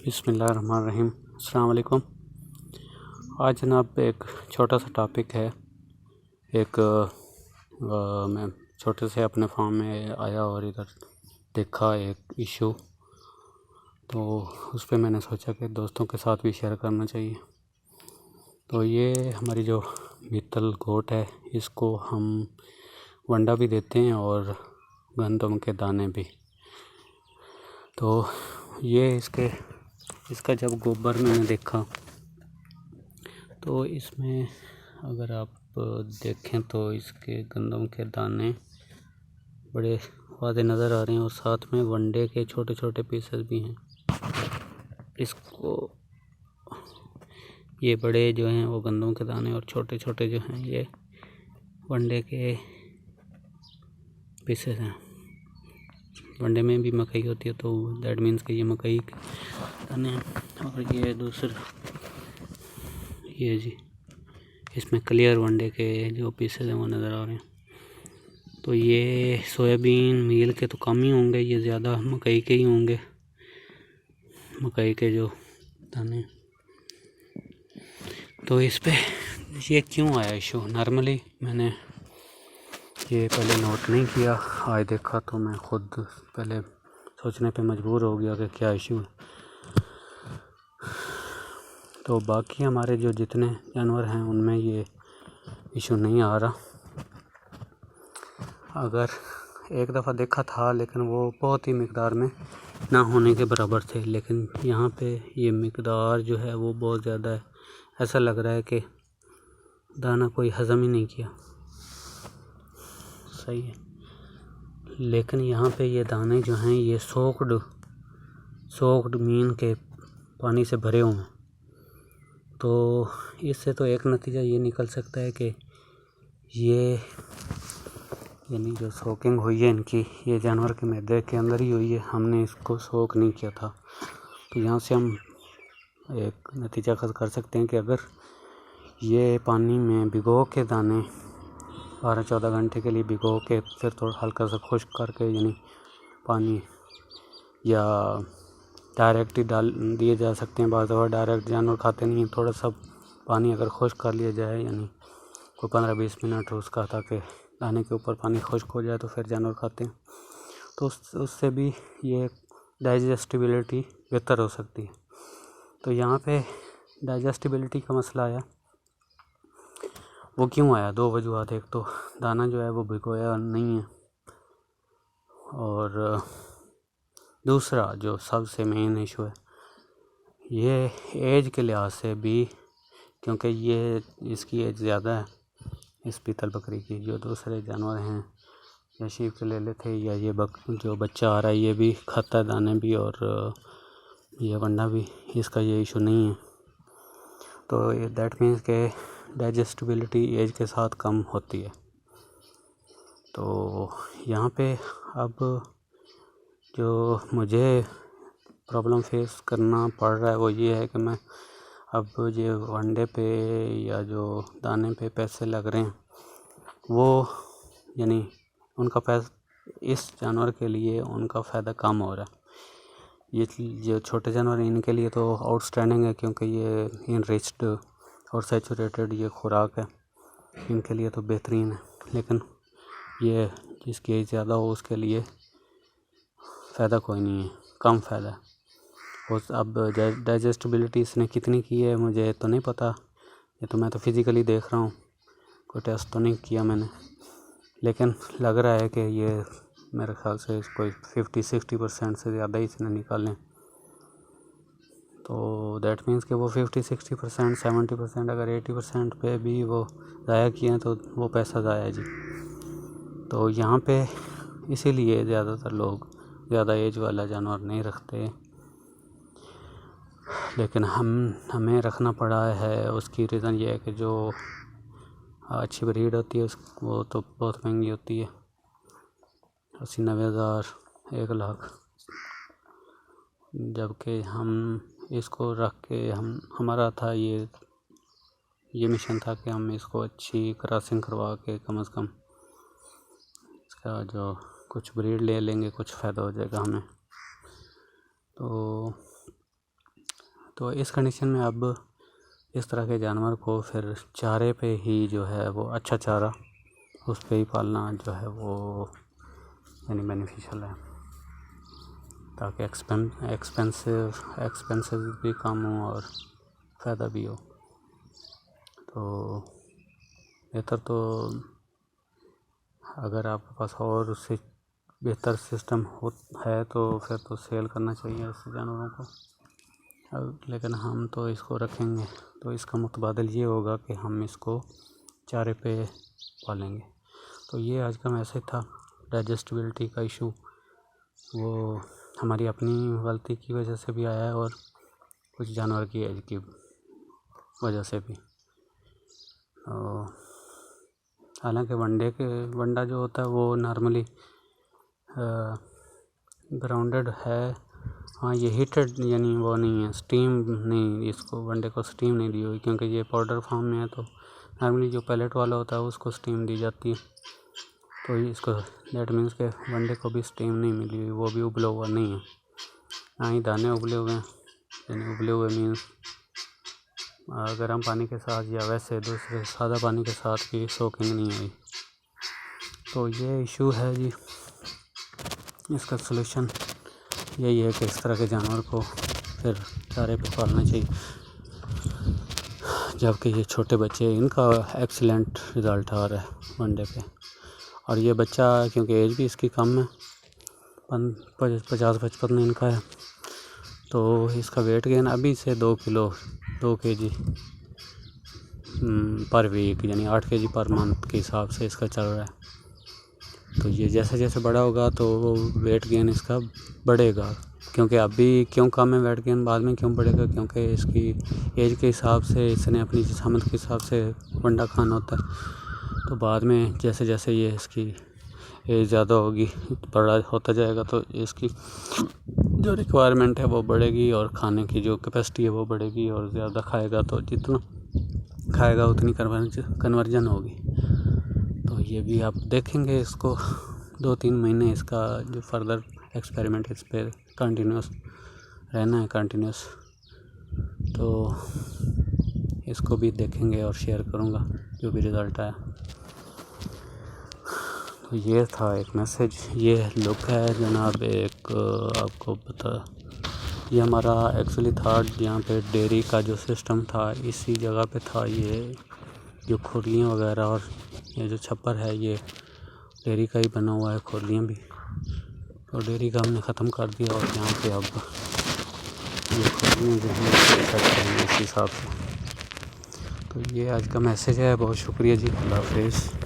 बिस्मिल्लाहिर्रहमानिर्रहीम। अस्सलाम वालेकुम। आज जनाब एक छोटा सा टॉपिक है। मैं छोटे से अपने फार्म में आया और इधर देखा एक इशू, तो उस पर मैंने सोचा कि दोस्तों के साथ भी शेयर करना चाहिए। तो ये हमारी जो बीतल गोट है, इसको हम वंडा भी देते हैं और गंदम के दाने भी। तो ये इसका जब गोबर मैंने देखा तो इसमें अगर आप देखें तो इसके गंदम के दाने बड़े वादे नज़र आ रहे हैं और साथ में वंडे के छोटे छोटे पीसेस भी हैं। इसको ये बड़े जो हैं वो गंदम के दाने और छोटे छोटे जो हैं ये वंडे के पीसेस हैं। वनडे में भी मकई होती है, तो दैट मीन्स कि ये मकई के दाने हैं। और ये दूसरा ये जी, इसमें क्लियर वनडे के जो पीसेस हैं वो नज़र आ रहे हैं। तो ये सोयाबीन मील के तो कम ही होंगे, ये ज़्यादा मकई के ही होंगे, मकई के जो दाने। तो इस पे ये क्यों आया इशू, नॉर्मली मैंने ये पहले नोट नहीं किया, आज देखा तो मैं खुद पहले सोचने पे मजबूर हो गया कि क्या इशू है। तो बाकी हमारे जो जितने जानवर हैं उनमें ये इशू नहीं आ रहा। अगर एक दफ़ा देखा था लेकिन वो बहुत ही मिकदार में ना होने के बराबर थे, लेकिन यहाँ पे ये मिकदार जो है वो बहुत ज़्यादा है। ऐसा लग रहा है कि दाना कोई हज़म ही नहीं किया। सही है, लेकिन यहाँ पे ये दाने जो हैं ये सोक्ड मीन के पानी से भरे हुए हैं। तो इससे तो एक नतीजा ये निकल सकता है कि ये यानी जो सोकिंग हुई है इनकी, ये जानवर के मैदे के अंदर ही हुई है, हमने इसको सोक नहीं किया था। तो यहाँ से हम एक नतीजा कर सकते हैं कि अगर ये पानी में भिगो के दाने 12-14 घंटे के लिए भिगो के फिर थोड़ा हल्का सा खुश्क करके, यानी पानी या डायरेक्ट ही डाल दिए जा सकते हैं। बाज़ दफ़ा डायरेक्ट जानवर खाते नहीं हैं, थोड़ा सा पानी अगर खुश्क कर लिया जाए, यानी कोई 15-20 मिनट उसका, ताकि दाने के ऊपर पानी खुश्क हो जाए तो फिर जानवर खाते हैं। तो उससे भी ये डाइजेस्टिबिलिटी बेहतर हो सकती है। तो यहाँ पे डाइजेस्टिबिलिटी का मसला आया। वो क्यों आया? दो वजूहत। एक तो दाना जो है वो भिगोया नहीं है, और दूसरा जो सबसे मेन इशू है ये एज के लिहाज से भी, क्योंकि ये इसकी एज ज़्यादा है इस पीतल बकरी की। जो दूसरे जानवर हैं या शीप के ले लेते या ये जो बच्चा आ रहा है ये भी खाता है दाने भी और ये वंडा भी, इसका ये इशू नहीं है। तो ये दैट मीन्स के डाइजेस्टिबिलिटी एज के साथ कम होती है। तो यहाँ पे अब जो मुझे प्रॉब्लम फेस करना पड़ रहा है वो ये है कि मैं अब ये वनडे पे या जो दाने पे पैसे लग रहे हैं वो, यानी उनका पैसा इस जानवर के लिए उनका फ़ायदा कम हो रहा है। ये जो छोटे जानवर हैं इनके लिए तो आउटस्टैंडिंग है, क्योंकि ये इनरिच्ड और सैचुरेटेड ये खुराक है, इनके लिए तो बेहतरीन है। लेकिन ये जिसकी एज ज़्यादा हो उसके लिए फ़ायदा कोई नहीं है, कम फ़ायदा है। और अब डाइजेस्टिबिलिटी इसने कितनी की है मुझे तो नहीं पता, ये तो मैं तो फिज़िकली देख रहा हूँ, कोई टेस्ट तो नहीं किया मैंने, लेकिन लग रहा है कि ये मेरे ख्याल से कोई 50-60% से ज़्यादा ही इसने निकालें। तो दैट मीन्स कि वो 50-60%, 70%, अगर 80% पे भी वो ज़ाया किए हैं तो वो पैसा ज़ाया है जी। तो यहाँ पे इसीलिए ज़्यादातर लोग ज़्यादा एज वाला जानवर नहीं रखते, लेकिन हमें रखना पड़ा है। उसकी रीज़न ये है कि जो अच्छी ब्रीड होती है वो तो बहुत महंगी होती है, 80-90 हज़ार, 1 लाख। जबकि हम इसको रख के हमारा था ये मिशन था कि हम इसको अच्छी क्रॉसिंग करवा के कम से कम इसका जो कुछ ब्रीड ले लेंगे, कुछ फ़ायदा हो जाएगा हमें। तो तो इस कंडीशन में अब इस तरह के जानवर को फिर चारे पे ही जो है वो अच्छा चारा उस पे ही पालना जो है वो यानी बेनिफिशियल है, ताकि एक्सपेंसेस भी कम हो और फ़ायदा भी हो। तो बेहतर तो अगर आपके पास और उससे बेहतर सिस्टम है तो फिर तो सेल करना चाहिए ऐसे जानवरों को। अब लेकिन हम तो इसको रखेंगे तो इसका मुतबादिल ये होगा कि हम इसको चारे पे पालेंगे। तो ये आज का मैसेज था। डाइजेस्टिबिलिटी का इशू वो हमारी अपनी गलती की वजह से भी आया है और कुछ जानवर की एज की वजह से भी। हालांकि वंडा जो होता है वो नॉर्मली ग्राउंडेड है। हाँ, ये हीटेड यानी वो नहीं है, स्टीम नहीं, इसको वनडे को स्टीम नहीं दी हुई, क्योंकि ये पाउडर फॉर्म में है। तो नॉर्मली जो पैलेट वाला होता है उसको स्टीम दी जाती है। तो इसको दैट मीन्स के वनडे को भी स्टीम नहीं मिली हुई, वो भी उबला हुआ नहीं है, ना ही दाने उबले हुए हैं। यानी उबले हुए मीन्स गर्म पानी के साथ या वैसे दूसरे सादा पानी के साथ भी सोकिंग नहीं हुई। तो ये इशू है जी। इसका सलूशन यही है कि इस तरह के जानवर को फिर चारे पे पालना चाहिए। जबकि ये छोटे बच्चे, इनका एक्सीलेंट रिज़ल्ट आ रहा है वनडे पे। और ये बच्चा क्योंकि एज भी इसकी कम है, 50-55 इनका है, तो इसका वेट गेन अभी से 2 kg पर वीक यानी 8 kg पर मंथ के हिसाब से इसका चल रहा है। तो ये जैसे जैसे बड़ा होगा तो वेट गेन इसका बढ़ेगा। क्योंकि अभी क्यों कम है वेट गेन, बाद में क्यों बढ़ेगा, क्योंकि इसकी एज के हिसाब से इसने अपनी जिसामत के हिसाब से वंडा खाना होता है। तो बाद में जैसे जैसे ये इसकी एज ज़्यादा होगी, बड़ा होता जाएगा, तो इसकी जो रिक्वायरमेंट है वो बढ़ेगी और खाने की जो कैपेसिटी है वो बढ़ेगी। और ज़्यादा खाएगा तो जितना खाएगा उतनी कन्वर्जन होगी। तो ये भी आप देखेंगे, इसको 2-3 महीने इसका जो फर्दर एक्सपेरिमेंट इस पर कंटिन्यूस रहना है, कंटिन्यूस। तो इसको भी देखेंगे और शेयर करूँगा जो भी रिज़ल्ट आया। तो ये था एक मैसेज, ये लुक है जनाब। एक आपको ये हमारा एक्चुअली था यहाँ पे डेयरी का जो सिस्टम था इसी जगह पे था। ये जो खुरलियाँ वगैरह और ये जो छप्पर है ये डेयरी का ही बना हुआ है, खुरलियाँ भी। तो डेयरी का हमने ख़त्म कर दिया और यहाँ पे अब ये खुरलियाँ जो हैं इस हिसाब से। तो ये आज का मैसेज है। बहुत शुक्रिया जी, अल्लाह हाफ़िज़।